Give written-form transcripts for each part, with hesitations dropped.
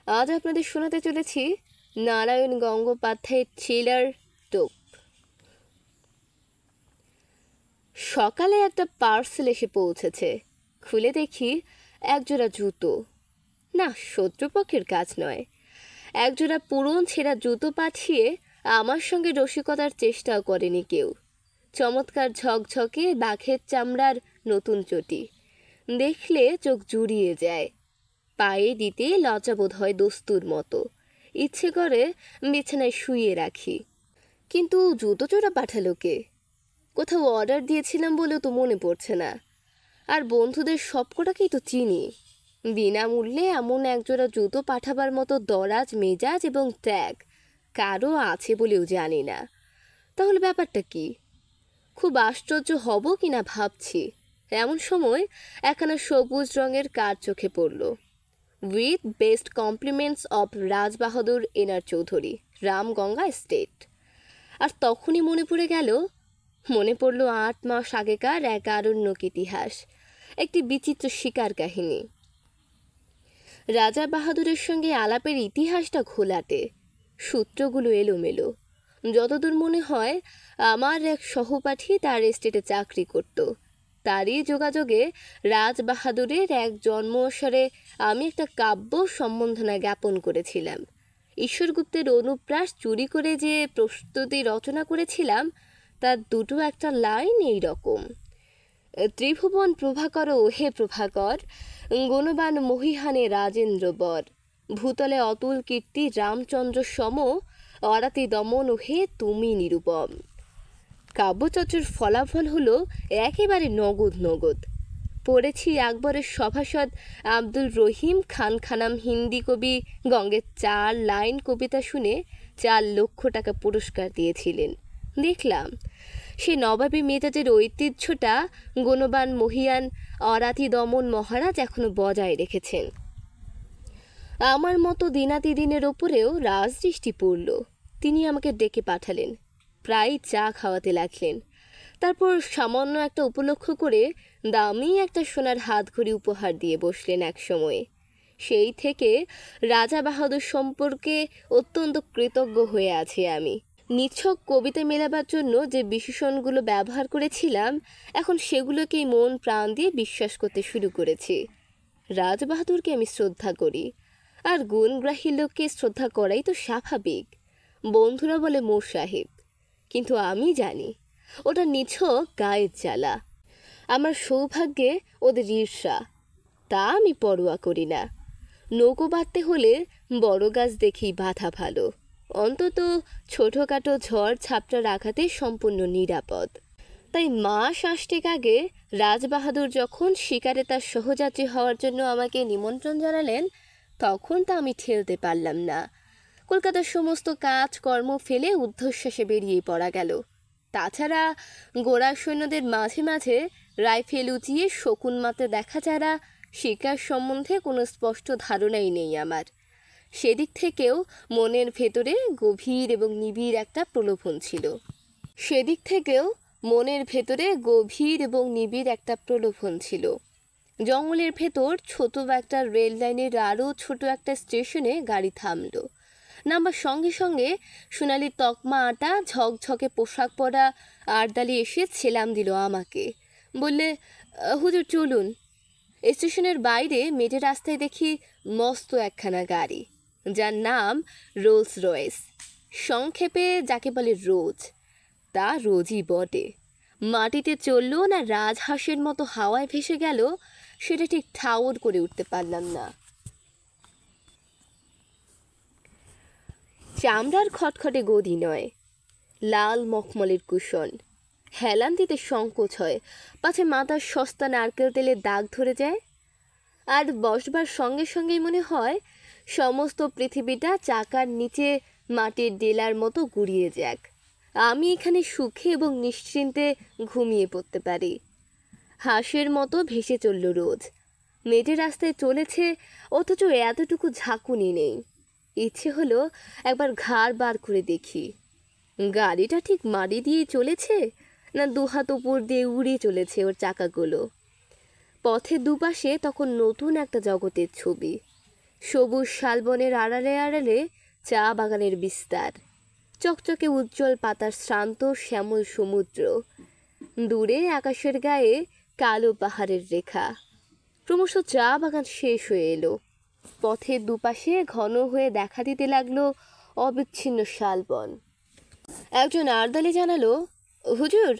আজ আপনাদের শোনাতে চলেছি নারায়ণ গঙ্গোপাধ্যায়ের থ্রিলার টোপ। সকালে একটা পার্সেল এসে পৌঁছেছে। খুলে দেখি একজোড়া জুতো। না, শত্রুপক্ষের কাজ নয়। একজোড়া পুরন ছেঁড়া জুতো পাঠিয়ে আমার সঙ্গে রসিকতার চেষ্টাও করেনি কেউ। চমৎকার ঝকঝকে বাঘের চামড়ার নতুন চটি, দেখলে চোখ জুড়িয়ে যায়। পায়ে দিতে লজ্জাবোধ হয় দস্তুর মতো। ইচ্ছে করে বিছানায় শুয়ে রাখি। কিন্তু জুতো জোড়া পাঠালো কে? কোথাও অর্ডার দিয়েছিলাম বলেও তো মনে পড়ছে না। আর বন্ধুদের সবকটাকেই তো চিনি। বিনামূল্যে এমন একজোড়া জুতো পাঠাবার মতো দরাজ মেজাজ এবং ত্যাগ কারো আছে বলেও জানি না। তাহলে ব্যাপারটা কি? খুব আশ্চর্য হব কিনা ভাবছি। এমন সময় একখানা সবুজ রঙের কার্ড চোখে পড়ল। With best compliments of Rajbahadur এনার চৌধুরী, রামগঙ্গা স্টেট। আর তখনই মনে পড়ল 8 মাস আগেকার এক আরণ্যক ইতিহাস, একটি বিচিত্র শিকার কাহিনী। রাজা বাহাদুরের সঙ্গে আলাপের ইতিহাসটা ঘোলাটে, সূত্রগুলো এলোমেলো। যতদূর মনে হয় আমার এক সহপাঠী তার এস্টেটে চাকরি করত। তারই যোগাযোগে রাজবাহাদুরের এক জন্মস্বরে আমি একটা কাব্য সম্বন্ধনা জ্ঞাপন করেছিলাম। ঈশ্বরগুপ্তের অনুপ্রাস চুরি করে যে প্রস্তুতি রচনা করেছিলাম তার দুটো একটা লাইন এই রকম: ত্রিভুবন প্রভাকর হে প্রভাকর, গুণবান মহিহানে রাজেন্দ্র বর, ভূতলে অতুল কীর্তি রামচন্দ্র সম, অরাতি দমন হে তুমি নিরুপম। কাব্যচর্চার ফলাফল হলো একেবারে নগদ। পড়েছি আকবরের সভাসদ আব্দুল রহিম খান খানাম হিন্দি কবি গঙ্গের 4 লাইন কবিতা শুনে 4 লক্ষ টাকা পুরস্কার দিয়েছিলেন। দেখলাম সে নবাবী মেজাজের ঐতিহ্যটা গুণবান মহিয়ান অরাতি দমন মহারাজ এখনো বজায় রেখেছেন। আমার মতো দিনাতি দিনের ওপরেও রাজদৃষ্টি পড়ল। তিনি আমাকে ডেকে পাঠালেন, প্রায় চা খাওয়াতে লাগলেন। তারপর সামান্য একটা উপলক্ষ করে দামি একটা সোনার হাতঘড়ি উপহার দিয়ে বসলেন এক সময়ে। সেই থেকে রাজা বাহাদুর সম্পর্কে অত্যন্ত কৃতজ্ঞ হয়ে আছি আমি। নিছক কবিতা মেলাবার জন্য যে বিশেষণগুলো ব্যবহার করেছিলাম, এখন সেগুলোকেই মন প্রাণ দিয়ে বিশ্বাস করতে শুরু করেছি। রাজবাহাদুরকে আমি শ্রদ্ধা করি, আর গুণগ্রাহী লোককে শ্রদ্ধা করাই তো স্বাভাবিক। বন্ধুরা বলে মোর সাহেব, কিন্তু আমি জানি ওটা নিছক গায়ের জ্বালা। আমার সৌভাগ্যে ওদের ঈর্ষা, তা আমি পরোয়া করি না। নৌকো বাঁধতে হলে বড় গাছ দেখেই বাঁধা ভালো, অন্তত ছোটোখাটো ঝড় ঝাপটার আঘাতে সম্পূর্ণ নিরাপদ। তাই মাস 8 আগে রাজবাহাদুর যখন শিকারে তার সহযাত্রী হওয়ার জন্য আমাকে নিমন্ত্রণ জানালেন, তখন তা আমি ঠেলতে পারলাম না। কলকাতার সমস্ত কাজ কর্ম ফেলে ঊর্ধ্বশ্বাসে বেরিয়ে পড়া গেল। তাছাড়া গোড়া সৈন্যদের মাঝে মাঝে রাইফেল উঁচিয়ে শকুন মারতে দেখা ছাড়া শিকার সম্বন্ধে কোনো স্পষ্ট ধারণাই নেই আমার। সেদিক থেকেও মনের ভেতরে গভীর এবং নিবিড় একটা প্রলোভন ছিল। জঙ্গলের ভেতর ছোট একটা রেল লাইনের আরও ছোট একটা স্টেশনে গাড়ি থামল। নামবার সঙ্গে সঙ্গে সোনালি তকমা আটা ঝকঝকে পোশাক পরা আরদালি এসে ছেলাম দিল আমাকে। বললে, হুজুর চলুন। স্টেশনের বাইরে মেঠে রাস্তায় দেখি মস্ত একখানা গাড়ি, যার নাম রোলস রয়েস, সংক্ষেপে যাকে বলে রোজ। তা রোজই বটে। মাটিতে চলল না রাজহাঁসের মতো হাওয়ায় ভেসে গেল, সেটা ঠিক ঠাউর করে উঠতে পারলাম না। চামড়ার খটখটে গদি নয়, লাল মখমলের কুশন। হেলান দিতে সংকোচ হয়, পাছে মাথার সস্তা নারকেল তেলে দাগ ধরে যায়। আর বসবার সঙ্গে সঙ্গেই মনে হয় সমস্ত পৃথিবীটা চাকার নিচে মাটির ডেলার মতো গুড়িয়ে যাক, আমি এখানে সুখে এবং নিশ্চিন্তে ঘুমিয়ে পড়তে পারি। হাঁসের মতো ভেসে চলল রোজ। মেঠে রাস্তায় চলেছে, অথচ এতটুকু ঝাঁকুনি নেই। ইচ্ছে হলো একবার ঘাড় বার করে দেখি, গাড়িটা ঠিক মাটি দিয়ে চলেছে না দুহাত উপর দিয়ে উড়ে চলেছে ওর চাকাগুলো। পথের দুপাশে তখন নতুন একটা জগতের ছবি। সবুজ শালবনের আড়ালে আড়ালে চা বাগানের বিস্তার, চকচকে উজ্জ্বল পাতার শ্রান্ত শ্যামল সমুদ্র, দূরে আকাশের গায়ে কালো পাহাড়ের রেখা। ক্রমশ চা বাগান শেষ হয়ে এলো। পথের দুপাশে ঘন হয়ে দেখা দিতে লাগলো অবিচ্ছিন্ন শালবন। একজন আর্দালি জানালো, হুজুর,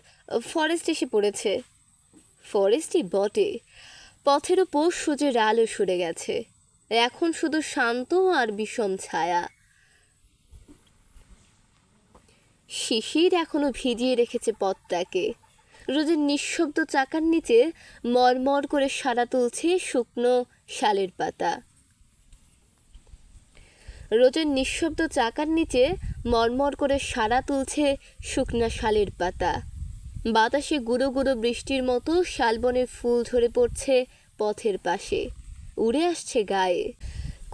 ফরেস্ট এসে পড়েছে। ফরেস্টই বটে। পথের ওপর সূর্যের আলো সরে গেছে, এখন শুধু শান্ত আর বিষম ছায়া। শিশির এখনো ভিজিয়ে রেখেছে পথটাকে। রোদের নিঃশব্দ চাকার নিচে মরমর করে সাড়া তুলছে শুকনো শালের পাতা। রোদের নিঃশব্দ চাকার নিচে মরমর করে সাড়া তুলছে শুকনা শালের পাতা। বাতাসে গুঁড়ো গুঁড়ো বৃষ্টির মতো শালবনের ফুল ঝরে পড়ছে পথের পাশে, উড়ে আসছে গায়ে।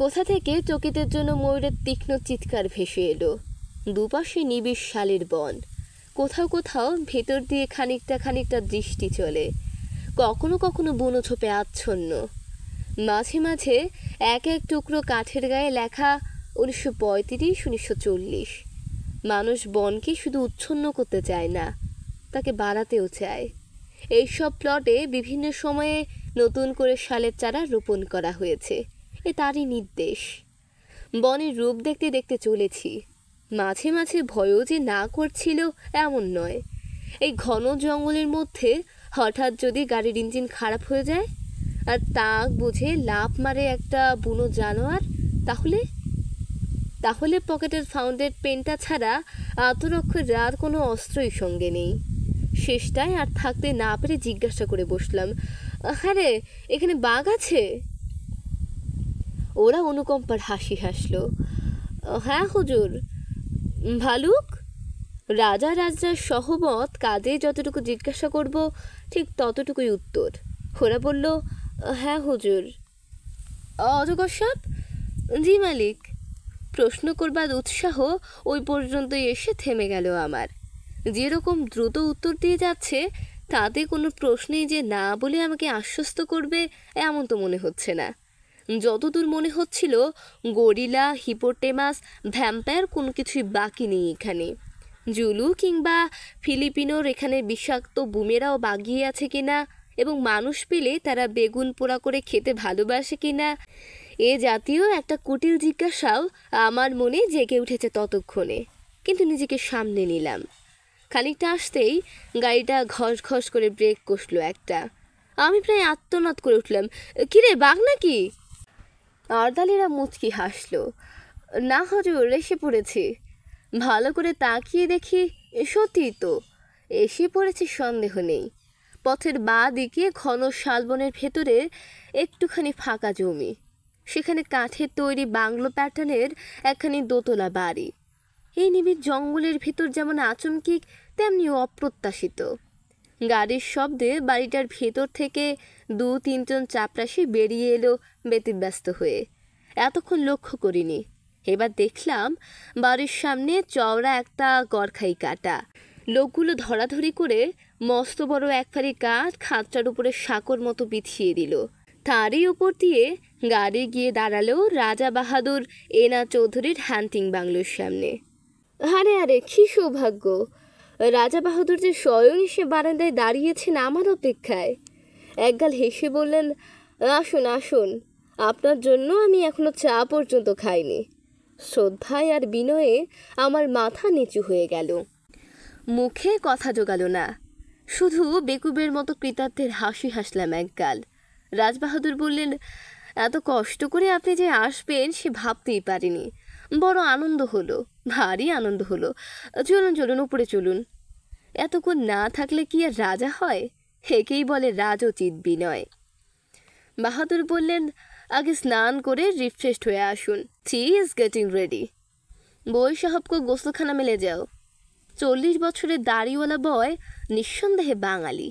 কোথা থেকে চকিতের জন্য ময়ূরের তীক্ষ্ণ চিৎকার ভেসে এলো। দুপাশে নিবিড় শালের বন, কোথাও কোথাও ভেতর দিয়ে খানিকটা খানিকটা দৃষ্টি চলে, কখনো কখনো বুনো ছোপে আচ্ছন্ন। মাঝে মাঝে এক এক টুকরো কাঠের গায়ে লেখা 1935-1940। মানুষ বনকে শুধু উচ্ছন্ন করতে চায় না, তাকে বাড়াতেও চায়। এইসব প্লটে বিভিন্ন সময়ে নতুন করে শালের চারা রোপণ করা হয়েছে, এ তারই নির্দেশ। বনের রূপ দেখতে দেখতে চলেছি। মাঝে মাঝে ভয়ও যে না করছিল এমন নয়। এই ঘন জঙ্গলের মধ্যে হঠাৎ যদি গাড়ির ইঞ্জিন খারাপ হয়ে যায় আর তাক বুঝে লাফ মারে একটা বুনো জানোয়ার, তাহলে তাহলে পকেটের ফাউন্ডেড পেনটা ছাড়া আত্মরক্ষার আর কোনো অস্ত্রই সঙ্গে নেই। শেষটায় আর থাকতে না পেরে জিজ্ঞাসা করে বসলাম, হ্যাঁ রে, এখানে বাঘ আছে? ওরা অনুকম্পার হাসি হাসলো। হ্যাঁ হুজুর। ভালুক? রাজা রাজরার সহমত কাজে যতটুকু জিজ্ঞাসা করব ঠিক ততটুকুই উত্তর। ওরা বলল, হ্যাঁ হুজুর। অজগর সাপ? জি মালিক। প্রশ্ন করবার উৎসাহ ওই পর্যন্ত এসে থেমে গেল আমার। যেরকম দ্রুত উত্তর দিয়ে যাচ্ছে তাতে কোনো প্রশ্নেই যে না বলে আমাকে আশ্বস্ত করবে এমন তো মনে হচ্ছে না। যতদূর মনে হচ্ছিল গরিলা, হিপোটেমাস, ভ্যাম্পায়ার কোনো কিছুই বাকি নেই এখানে। জুলু কিংবা ফিলিপিনোর এখানে বিষাক্ত বুমেরাও বাগিয়ে আছে কিনা, এবং মানুষ পেলে তারা বেগুন পোড়া করে খেতে ভালোবাসে কিনা, এ জাতীয় একটা কুটিল জিজ্ঞাসাও আমার মনে জেগে উঠেছে ততক্ষণে। কিন্তু নিজেকে সামনে নিলাম। খানিকটা আসতেই গাড়িটা ঘস ঘস করে ব্রেক কষলো একটা। আমি প্রায় আত্মনাদ করে উঠলাম, কিরে বাঘ নাকি? আর্দালিরা মুচকি হাসলো। না হুজুর, এসে পড়েছি। ভালো করে তাকিয়ে দেখি, সত্যিই তো এসে পড়েছে, সন্দেহ নেই। পথের বাঁ দিকে ঘন শালবনের ভেতরে একটুখানি ফাঁকা জমি, সেখানে কাঠের তৈরি বাংলো প্যাটার্নের একখানি দোতলা বাড়ি। এই নিবিড় জঙ্গলের ভিতর যেমন আচমকিক তেমনি অপ্রত্যাশিত। গাড়ির শব্দে বাড়িটার ভেতর থেকে 2-3 জন চাপরাশি বেরিয়ে এলো ব্যতিব্যস্ত হয়ে। এতক্ষণ লক্ষ্য করিনি। এবার দেখলাম বাড়ির সামনে চওড়া একটা গড়খাই কাটা। লোকগুলো ধরাধরি করে মস্ত বড় এক ফালি কাঠ খাঁচটার উপরে সাঁকোর মতো বিছিয়ে দিল। তারই উপর দিয়ে গাড়ি গিয়ে দাঁড়ালো রাজা বাহাদুর এনা চৌধুরীর হান্টিং বাংলোর সামনে। আরে আরে, কী সৌভাগ্য! রাজা বাহাদুর যে স্বয়ং এসে বারান্দায় দাঁড়িয়েছেন আমার অপেক্ষায়। একগাল হেসে বললেন, আসুন আসুন, আপনার জন্য আমি এখনো চা পর্যন্ত খাইনি। শ্রদ্ধায় আর বিনয়ে আমার মাথা নিচু হয়ে গেল। মুখে কথা জোগালো না, শুধু বেকুবের মতো কৃতার্থের হাসি হাসলাম একগাল। রাজবাহাদুর বললেন, এত কষ্ট করে আপনি যে আসবেন সে ভাবতেই পারিনি। বড় আনন্দ হলো, ভারী আনন্দ হলো। চলুন চলুন, উপরে চলুন। এতক্ষণ না থাকলে কি আর রাজা হয়? একেই বলে রাজোচিত বিনয়। বাহাদুর বললেন, আগে স্নান করে রিফ্রেশড হয়ে আসুন। টি ইজ গেটিং রেডি। বই সাহেবকে গোসলখানা মেলে যাও। 40 বছরের দাড়িওয়ালা বয়, নিঃসন্দেহে বাঙালি,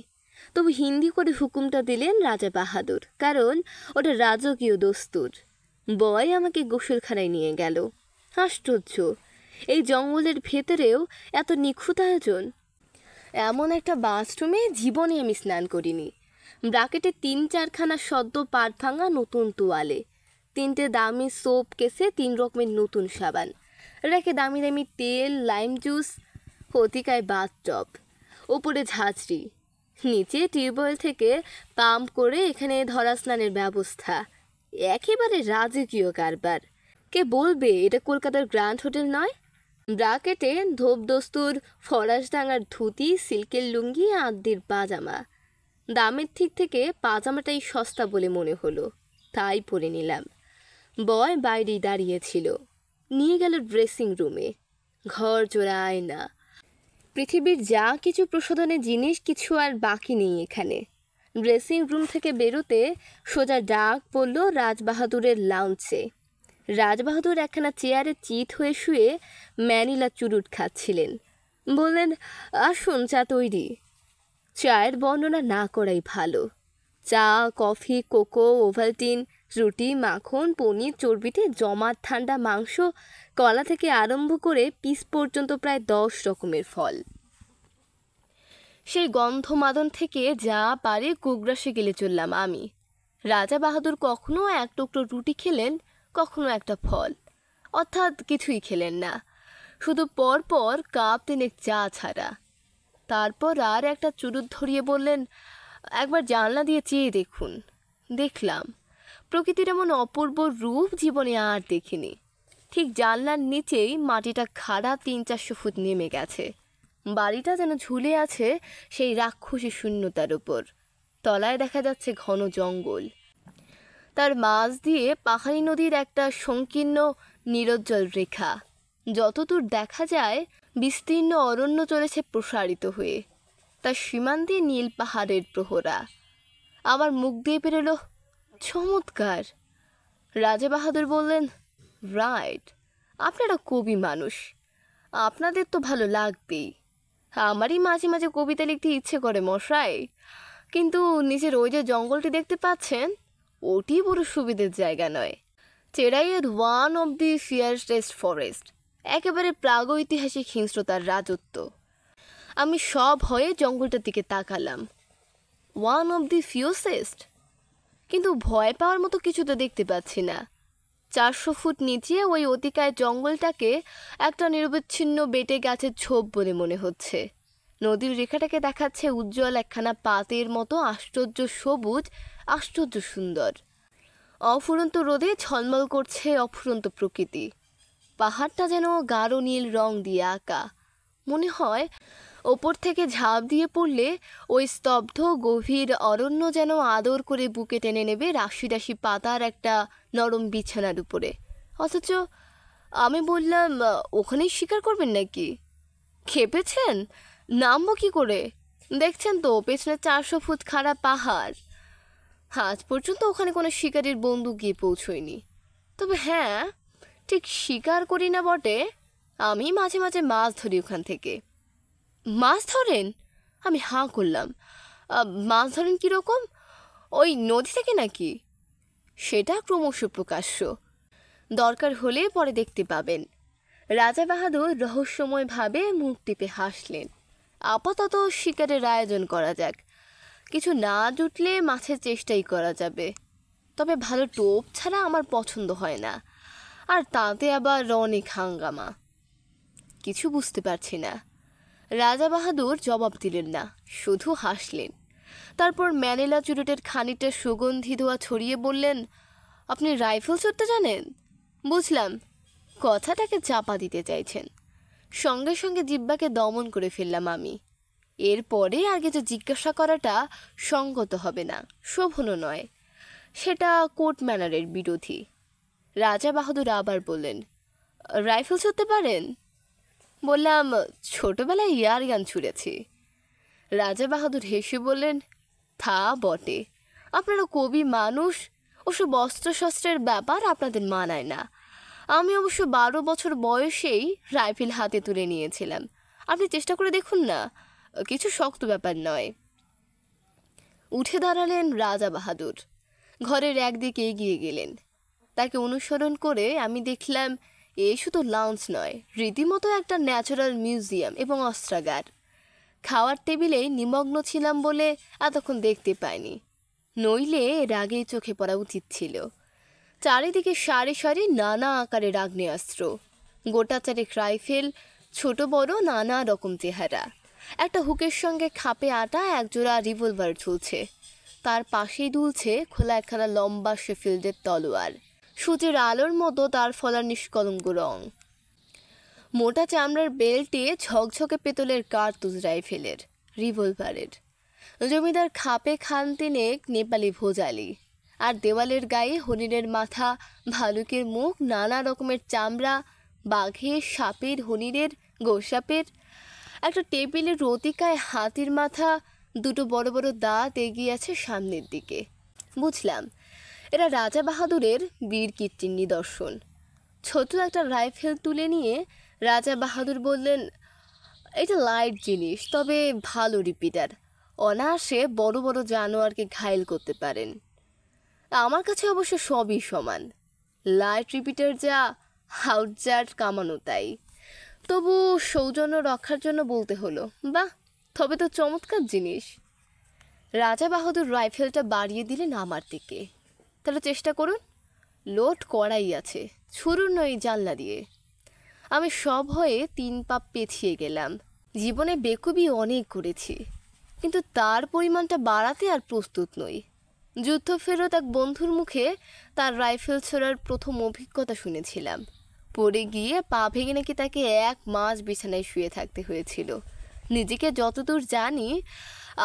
তবু হিন্দি করে হুকুমটা দিলেন রাজা বাহাদুর, কারণ ওটা রাজকীয় দস্তুর। বয় আমাকে গোসলখানায় নিয়ে গেল। আশ্চর্য, এই জঙ্গলের ভেতরেও এত নিখুঁত আয়োজন। এমন একটা বাথরুমে জীবনে আমি স্নান করিনি। ব্রাকেটে 3-4খানা সদ্য পাট ভাঙা নতুন তোয়ালে, 3টে দামি সোপ কেসে 3 রকমের নতুন সাবান, রেখে দামি দামি তেল, লাইম জুস, অতিকায় বাথটব, ওপরে ঝাঁঝরি, নিচে টিউবওয়েল থেকে পাম্প করে এখানে ধরা স্নানের ব্যবস্থা। একেবারে রাজকীয় কারবার। কে বলবে এটা কলকাতার গ্র্যান্ড হোটেল নয়? ব্রাকেটে ধোপ দস্তুর, ফরাসডাঙ্গার ধুতি, সিল্কের লুঙ্গি, আদ্যির পাজামা। দামের ঠিক থেকে পাজামাটাই সস্তা বলে মনে হলো, তাই পরে নিলাম। বয় বাইরেই দাঁড়িয়েছিল, নিয়ে গেল ড্রেসিং রুমে। ঘর জোড়া আয়না, পৃথিবীর যা কিছু প্রসাধনের জিনিস কিছু আর বাকি নেই এখানে। ড্রেসিং রুম থেকে বেরোতে সোজা ডাক পড়ল রাজবাহাদুরের লাউঞ্জে। রাজবাহাদুর একখানা চেয়ারে চিত হয়ে শুয়ে ম্যানিলা চুরুট খাচ্ছিলেন। বললেন, আসুন, চা তৈরি। চায়ের বর্ণনা না করাই ভালো। চা, কফি, কোকো, ওভালটিন, রুটি, মাখন, পনির, চর্বিতে জমাট ঠান্ডা মাংস, কলা থেকে আরম্ভ করে পিস পর্যন্ত প্রায় 10 রকমের ফল। সেই গন্ধমাদন থেকে যা পারে কুগ্রাসে গেলে চললাম আমি। রাজা বাহাদুর কখনো এক টুকরো রুটি খেলেন, কখনো একটা ফল, অর্থাৎ কিছুই খেলেন না, শুধু পরপর কাপ 3 চা ছাড়া। তারপর আর একটা চুরুট ধরিয়ে বললেন, একবার জানলা দিয়ে চেয়ে দেখুন। দেখলাম। প্রকৃতির এমন অপূর্ব রূপ জীবনে আর দেখিনি। ঠিক জানলার নিচেই মাটিটা খাড়া 300-400 ফুট নেমে গেছে। বাড়িটা যেন ঝুলে আছে সেই রাক্ষসী শূন্যতার উপর। তলায় দেখা যাচ্ছে ঘন জঙ্গল, তার মাঝ দিয়ে পাহাড়ি নদীর একটা সংকীর্ণ নিরজ্জ্বল রেখা। যতদূর দেখা যায় বিস্তীর্ণ অরণ্য চলেছে প্রসারিত হয়ে, তার সীমান্তে নীল পাহাড়ের প্রহরা। আমার মুখ দিয়ে বেরোলো, চমৎকার। রাজা বাহাদুর বললেন, রাইট, আপনারা কবি মানুষ, আপনাদের তো ভালো লাগবেই। আমারই মাঝে মাঝে কবিতা লিখতে ইচ্ছে করে মশাই, কিন্তু নিজের ওই যে জঙ্গলটি দেখতে পাচ্ছেন, ওটি বড় সুবিধের জায়গা নয়। চেরাইয়ের ওয়ান অব দি ফিয়ারেস্টেস্ট ফরেস্ট, একেবারে প্রাগৈতিহাসিক হিংস্রতার রাজত্ব। আমি সব হয়ে জঙ্গলটার দিকে তাকালাম। ওয়ান অব দি ফিওসেস্ট, কিন্তু ভয় পাওয়ার মতো কিছু তো দেখতে পাচ্ছি না। 400 ফুট নিচে ওই অতিকায় জঙ্গলটাকে একটা নিরবচ্ছিন্ন বেটে গাছের ঝোপ বলে মনে হচ্ছে। নদীর রেখাটাকে দেখাচ্ছে উজ্জ্বল একখানা পাতের মতো, আশ্চর্য সবুজ, আশ্চর্য সুন্দর। অফুরন্ত রোদে ঝলমল করছে অফুরন্ত প্রকৃতি। পাহাড়টা যেন গাঢ় নীল রং দিয়ে আঁকা। মনে হয় ওপর থেকে ঝাঁপ দিয়ে পড়লে ওই স্তব্ধ গভীর অরণ্য যেন আদর করে বুকে টেনে নেবে রাশি রাশি পাতার একটা নরম বিছানার উপরে। অথচ আমি বললাম, ওখানেই শিকার করবেন নাকি? খেপেছেন? নামবো কি করে? দেখছেন তো পেছনে 400 ফুট খাড়া পাহাড়। আজ পর্যন্ত ওখানে কোনো শিকারির বন্দুক গিয়ে পৌঁছয়নি। তবে হ্যাঁ, ঠিক শিকার করি না বটে, আমি মাঝে মাঝে মাছ ধরি ওখান থেকে। মাছ ধরেন? আমি হাঁ করলাম। মাছ ধরেন কীরকম? ওই নদী থেকে নাকি? সেটা ক্রমশ প্রকাশ্য, দরকার হলে পরে দেখতে পাবেন। রাজা বাহাদুর রহস্যময়ভাবে মুখ টিপে হাসলেন। আপাতত শিকারের আয়োজন করা যাক, কিছু না জুটলে মাছের চেষ্টাই করা যাবে। তবে ভালো টোপ ছাড়া আমার পছন্দ হয় না, আর তাতে আবার অনেক হাঙ্গামা। কিছু বুঝতে পারছি না। রাজা বাহাদুর জবাব দিলেন না, শুধু হাসলেন। তারপর ম্যানিলা চুরুটের খানিকটা সুগন্ধি ধোয়া ছড়িয়ে বললেন, আপনি রাইফেল ছুটতে জানেন? বুঝলাম, কথাটাকে চাপা দিতে চাইছেন। সঙ্গে সঙ্গে জিহ্বাকে দমন করে ফেললাম আমি। এরপরে আর কিছু জিজ্ঞাসা করাটা সঙ্গত হবে না, শোভনও নয়, সেটা কোর্ট ম্যানারের বিরোধী। রাজা বাহাদুর আবার বললেন, রাইফেল ছুটতে পারেন? বললাম, ছোটবেলায় ইয়ার গান ছুঁড়েছি। রাজা বাহাদুর হেসে বললেন, তা বটে, আপনারা কবি মানুষ, ওসব অস্ত্রশস্ত্রের ব্যাপার আপনাদের মানায় না। আমি অবশ্য 12 বছর বয়সেই রাইফেল হাতে তুলে নিয়েছিলাম। আপনি চেষ্টা করে দেখুন না, কিছু শক্ত ব্যাপার নয়। উঠে দাঁড়ালেন রাজা বাহাদুর, ঘরের একদিকে এগিয়ে গেলেন। তাকে অনুসরণ করে আমি দেখলাম এ শুধু লাউঞ্জ নয়, রীতিমতো একটা ন্যাচারাল মিউজিয়াম এবং অস্ত্রাগার। খাওয়ার টেবিলেই নিমগ্ন ছিলাম বলে এতক্ষণ দেখতে পাইনি, নইলে এর আগেই চোখে পড়া উচিত ছিল। চারিদিকে সারি সারি নানা আকারের আগ্নেয়াস্ত্র, গোটা চারেক রাইফেল, ছোট বড় নানা রকম চেহারা। একটা হুকের সঙ্গে খাপে আটা একজোড়া রিভলভার ঝুলছে, তার পাশেই দুলছে খোলা একখানা লম্বা শেফিল্ডের তলোয়ার। সূর্যের আলোর মতো তার ফলার নিষ্কলঙ্ক রং। মোটা চামড়ার বেল্টে ঝকঝকে পেতলের কার্তুজ রাইফেলের, রিভলভারের। জমিদার খাপে খান তিনেক নেপালি ভোজালি, আর দেওয়ালের গায়ে হরিণের মাথা, ভালুকের মুখ, নানা রকমের চামড়া, বাঘের, সাপের, হরিণের, গোসাপের। একটা টেবিলের রতিকায় হাতির মাথা, দুটো বড় বড় দাঁত এগিয়ে আছে সামনের দিকে। বুঝলাম এরা রাজা বাহাদুরের বীর কীর্তির নিদর্শন। ছোট একটা রাইফেল তুলে নিয়ে রাজা বাহাদুর বললেন, এটা লাইট জিনিস, তবে ভালো রিপিটার, অনায়াসে বড় বড় জানোয়ারকে ঘায়েল করতে পারেন। আমার কাছে অবশ্য সবই সমান, লাইট রিপিটার যা, আউটজার কামানো তাই। তবু সৌজন্য রক্ষার জন্য বলতে হলো, বাহ, তবে তো চমৎকার জিনিস। রাজা বাহাদুর রাইফেলটা বাড়িয়ে দিলেন আমার দিকে। তাহলে চেষ্টা করুন, লোড করাই আছে, ছুরুন নয় জানলা দিয়ে। আমি সব হয়ে 3 পা পেছিয়ে গেলাম। জীবনে বেকুবি অনেক করেছি, কিন্তু তার পরিমাণটা বাড়াতে আর প্রস্তুত নই। যুদ্ধ ফেরত এক বন্ধুর মুখে তার রাইফেল ছোড়ার প্রথম অভিজ্ঞতা শুনেছিলাম। পড়ে গিয়ে পা ভেঙে নাকি তাকে 1 মাস বিছানায় শুয়ে থাকতে হয়েছিল। নিজেকে যতদূর জানি,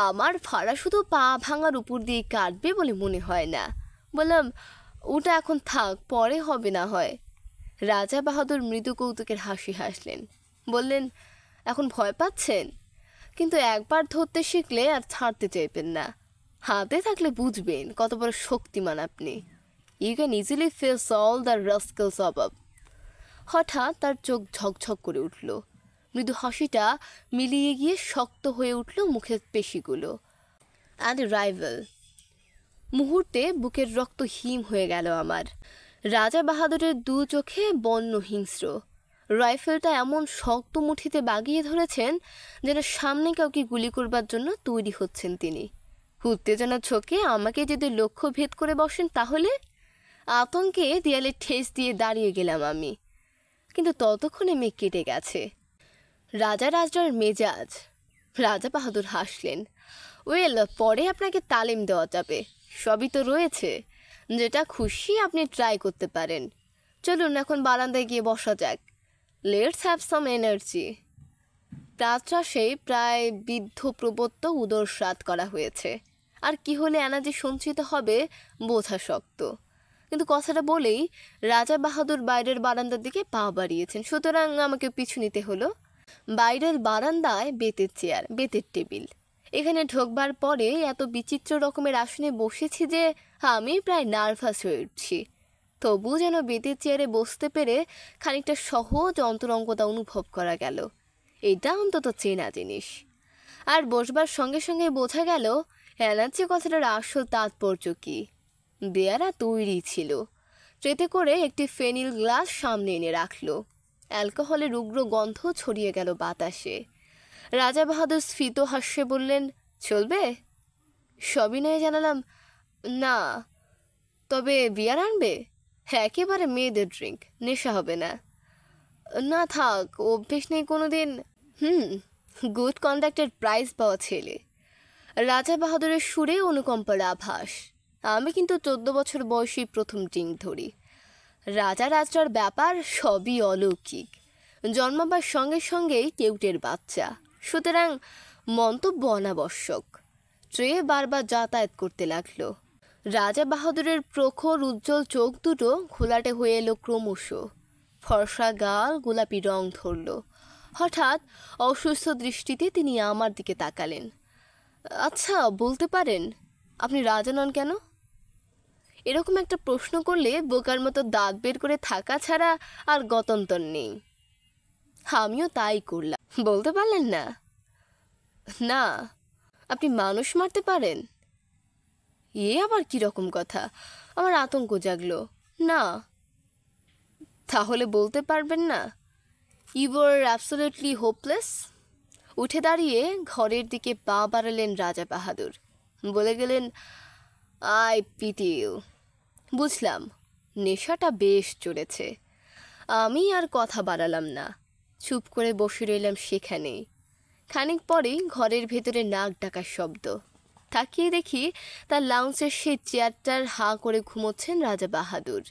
আমার ফাড়া শুধু পা ভাঙার উপর দিয়ে কাটবে বলে মনে হয় না। বললাম, ওটা এখন থাক, পরে হবে না হয়। রাজা বাহাদুর মৃদু কৌতুকের হাসি হাসলেন, বললেন, এখন ভয় পাচ্ছেন? কিন্তু একবার ধরতে শিখলে আর ছাড়তে চাইবেন না। হাতে থাকলে বুঝবেন কত বড় শক্তিমান আপনি। You can easily face all the rascals অবাব। হঠাৎ তার চোখ ঝকঝক করে উঠল, মৃদু হাসিটা মিলিয়ে গিয়ে শক্ত হয়ে উঠল মুখের পেশিগুলো। And rival. মুহূর্তে বুকের রক্ত হিম হয়ে গেল আমার। রাজা বাহাদুরের 2 চোখে বন্য হিংস্র। রাইফেলটা এমন শক্ত মুঠিতে বাগিয়ে ধরেছেন যেন সামনে কাউকে গুলি করবার জন্য তৈরি হচ্ছেন তিনি। উত্তেজনার ছোকে আমাকে যদি লক্ষ্য ভেদ করে বসেন তাহলে? আতঙ্কে দেয়ালে ঠেস দিয়ে দাঁড়িয়ে গেলাম আমি। কিন্তু ততক্ষণে মেঘ কেটে গেছে। রাজা রাজরার মেজাজ। রাজা বাহাদুর হাসলেন, ওয়েল, পরে আপনাকে তালিম দেওয়া যাবে, সবই তো রয়েছে। যেটা খুশি আপনি ট্রাই করতে পারেন। চলুন এখন বারান্দায় গিয়ে বসা যাক। Let's have some energy. প্রাতরাশে প্রায় বৃদ্ধ প্রবত্ত উদর স্রাদ করা হয়েছে, আর কি হলে এনার্জি সঞ্চিত হবে বোঝা শক্ত। কিন্তু কথাটা বলেই রাজা বাহাদুর বাইরের বারান্দার দিকে পা বাড়িয়েছেন, সুতরাং আমাকে পিছু নিতে হলো। বাইরের বারান্দায় বেতের চেয়ার, বেতের টেবিল। এখানে ঢোকবার পরে এত বিচিত্র রকমের আসনে বসেছি যে আমি প্রায় নার্ভাস হয়ে উঠছি। তবু যেন বেতের চেয়ারে বসতে পেরে খানিকটা সহজ অন্তরঙ্গতা অনুভব করা গেল। এটা অন্তত চেনা জিনিস। আর বসবার সঙ্গে সঙ্গে বোঝা গেল এনার্জি কথাটার আসল তাৎপর্য কী। দেয়ারা তৈরি ছিল। ট্রেতে করে একটি ফেনিল গ্লাস সামনে এনে রাখলো। অ্যালকোহলের উগ্র গন্ধ ছড়িয়ে গেল বাতাসে। রাজা বাহাদুর স্ফীত হাস্যে বললেন, চলবে? সবিনয়ে জানালাম, না। তবে বিয়ার আনবে? একেবারে মেয়েদের ড্রিঙ্ক, নেশা হবে না। না থাক, অভ্যেস নেই কোনো দিন। গুড কন্ডাক্টের প্রাইজ পাওয়া ছেলে। রাজা বাহাদুরের সুরে অনুকম্পার আভাস। আমি কিন্তু 14 বছর বয়সী প্রথম ড্রিঙ্ক ধরি। রাজা রাজরার ব্যাপার সবই অলৌকিক। জন্মাবার সঙ্গে সঙ্গেই কেউটের বাচ্চা, সুতরাং মন্তব্য অনাবশ্যক। ট্রে বারবার যাতায়াত করতে লাগলো। রাজা বাহাদুরের প্রখর উজ্জ্বল চোখ দুটো ঘোলাটে হয়ে এলো ক্রমশ। ফর্সা গাল গোলাপি রং ধরল। হঠাৎ অসুস্থ দৃষ্টিতে তিনি আমার দিকে তাকালেন। আচ্ছা, বলতে পারেন আপনি রাজা নন কেন? এরকম একটা প্রশ্ন করলে বোকার মতো দাঁত বের করে থাকা ছাড়া আর গত্যন্তর নেই। আমিও তাই করলাম। বলতে পারলেন না? না। আপনি মানুষ মারতে পারেন? এ আবার কীরকম কথা? আমার আতঙ্ক জাগলো। না। তাহলে বলতে পারবেন না? You are absolutely hopeless. উঠে দাঁড়িয়ে ঘরের দিকে পা বাড়ালেন রাজা বাহাদুর। বলে গেলেন, আই পিটি ইউ। বুঝলাম, নেশাটা বেশ চলেছে। আমি আর কথা বাড়ালাম না, চুপ করে বসে রইলাম সেখানেই। খানিক পরেই ঘরের ভেতরে নাক ডাকার শব্দ। তাকিয়ে দেখি তার লাউঞ্জের সেই চেয়ারটার হাঁ করে ঘুমোচ্ছেন রাজা বাহাদুর।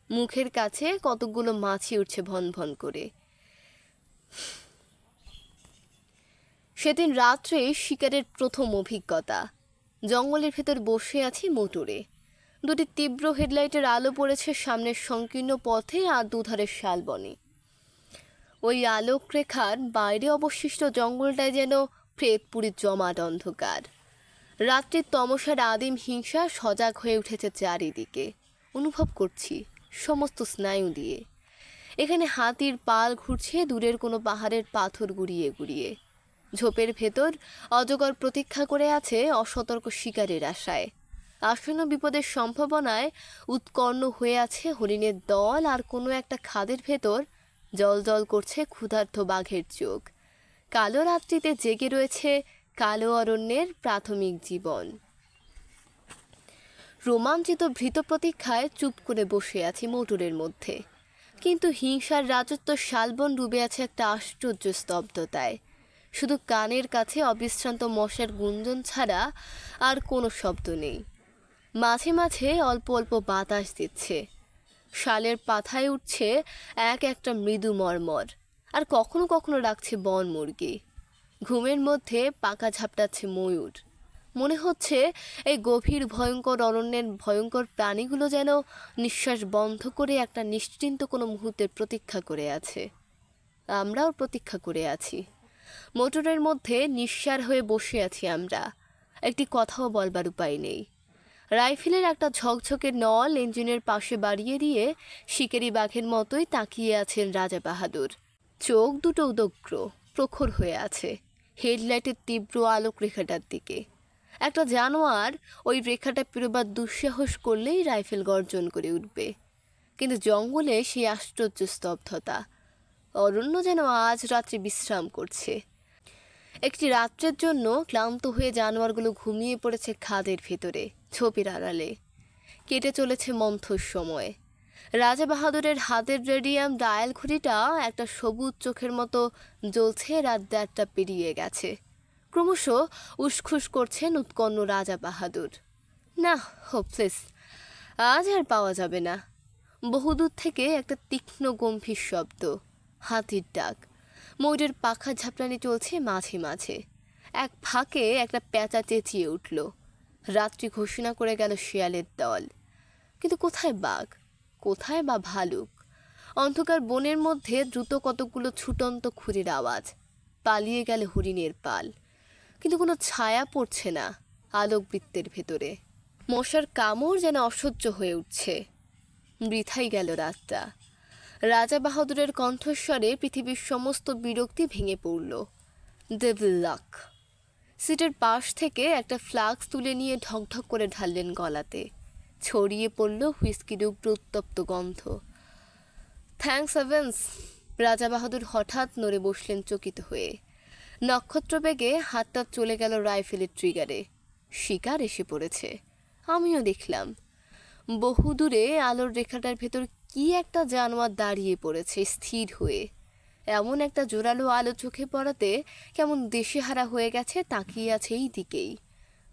মুখের কাছে কতগুলো মাছি উঠছে ভন ভন করে। সেদিন রাত্রে শিকারের প্রথম অভিজ্ঞতা। জঙ্গলের ভেতর বসে আছি মোটরে। দুটি তীব্র হেডলাইটের আলো পড়েছে সামনের সংকীর্ণ পথে আর দুধারের শালবনে। ওই আলোক রেখার বাইরে অবশিষ্ট জঙ্গলটায় যেন প্রেতপুরীর জমাট অন্ধকার। রাত্রির তমসার আদিম হিংসা সজাগ হয়ে উঠেছে চারিদিকে। অনুভব করছি সমস্ত স্নায়ু দিয়ে। এখানে হাতির পাল ঘুরছে দূরের কোনো পাহাড়ের পাথর গুড়িয়ে গুড়িয়ে। ঝোপের ভেতর অজগর প্রতীক্ষা করে আছে অসতর্ক শিকারের আশায়। আসন্ন বিপদের সম্ভাবনায় উৎকর্ণ হয়ে আছে হরিণের দল, আর কোনো একটা খাদের ভেতর জল জল করছে ক্ষুধার্ত বাঘের চোখ। কালো রাত্রিতে জেগে রয়েছে কালো অরণ্যের প্রাথমিক জীবন। রোমাঞ্চিত ভীত প্রতীক্ষায় চুপ করে বসে আছি মোটরের মধ্যে, কিন্তু হিংসার রাজত্ব শালবন ডুবে আছে একটা আশ্চর্য স্তব্ধতায়। শুধু কানের কাছে অবিশ্রান্ত মশার গুঞ্জন ছাড়া আর কোনো শব্দ নেই। মাঝে মাঝে অল্প অল্প বাতাস দিচ্ছে, শালের পাতায় উঠছে এক একটা মৃদু মর্মর, আর কখনো কখনো ডাকছে বন মুরগি। ঘুমের মধ্যে পাকা ঝাপটাচ্ছে ময়ূর। মনে হচ্ছে এই গভীর ভয়ঙ্কর অরণ্যের ভয়ঙ্কর প্রাণীগুলো যেন নিঃশ্বাস বন্ধ করে একটা নিশ্চিন্ত কোনো মুহূর্তের প্রতীক্ষা করে আছে। আমরাও প্রতীক্ষা করে আছি। মোটরের মধ্যে নিঃসার হয়ে বসে আছি আমরা। একটি কথাও বলবার উপায় নেই। রাইফেলের একটা ঝকঝকে নল ইঞ্জিনের পাশে বাড়িয়ে দিয়ে শিকারি বাঘের মতোই তাকিয়ে আছেন রাজা বাহাদুর। চোখ দুটো উদগ্র প্রখর হয়ে আছে হেডলাইটের তীব্র আলোক রেখাটার দিকে। একটা জানোয়ার ওই রেখাটা পেরোবার দুঃসাহস করলেই রাইফেল গর্জন করে উঠবে। কিন্তু জঙ্গলে সেই আশ্চর্য স্তব্ধতা। অরণ্য যেন আজ রাত্রে বিশ্রাম করছে। একটি রাত্রের জন্য ক্লান্ত হয়ে জানোয়ারগুলো ঘুমিয়ে পড়েছে খাদের ভেতরে ঝোপের আড়ালে। কেটে চলেছে মন্থর সময়। রাজা বাহাদুরের হাতের রেডিয়াম ডায়াল ঘড়িটা একটা সবুজ চোখের মতো জ্বলছে। রাত 1:30 পেরিয়ে গেছে। ক্রমশ উসখুস করছেন উৎকণ্ঠ রাজা বাহাদুর। না, হোপলেস, আজ আর পাওয়া যাবে না। বহুদূর থেকে একটা তীক্ষ্ণ গম্ভীর শব্দ, হাতির ডাক, ময়ূরের পাখা ঝাপটানি চলছে মাঝে মাঝে। এক ফাঁকে একটা পেঁচা চেঁচিয়ে উঠল। রাত্রি ঘোষণা করে গেল শিয়ালের দল। কিন্তু কোথায় বাঘ, কোথায় বা ভালুক? অন্ধকার বনের মধ্যে দ্রুত কতকগুলো ছুটন্ত খুরির আওয়াজ। পালিয়ে গেল হরিণের পাল, কিন্তু কোনো ছায়া পড়ছে না আলোকবৃত্তের ভেতরে। মশার কামড় যেন অসহ্য হয়ে উঠছে। বৃথাই গেল রাতটা। রাজা বাহাদুরের কণ্ঠস্বরে পৃথিবীর সমস্ত বিরক্তি ভেঙে পড়ল। ডেভিল লাক। সিটের পাশ থেকে একটা ফ্লাক্স তুলে নিয়ে ঢকঢক করে ঢাললেন গলাতে। ছড়িয়ে পড়ল হুইস্কির উগ্র উত্তপ্ত গন্ধ। Thanks heavens. রাজা বাহাদুর হঠাৎ নড়ে বসলেন চকিত হয়ে। নক্ষত্র বেগে হাতটা চলে গেল রাইফেলের ট্রিগারে। শিকার এসে পড়েছে। আমিও দেখলাম বহুদূরে আলোর রেখাটার ভেতর কি একটা জানোয়ার দাঁড়িয়ে পড়েছে স্থির হয়ে। এমন একটা জোরালো আলো চোখে পড়াতে কেমন দিশেহারা হয়ে গেছে, তাকিয়ে আছে এই দিকেই।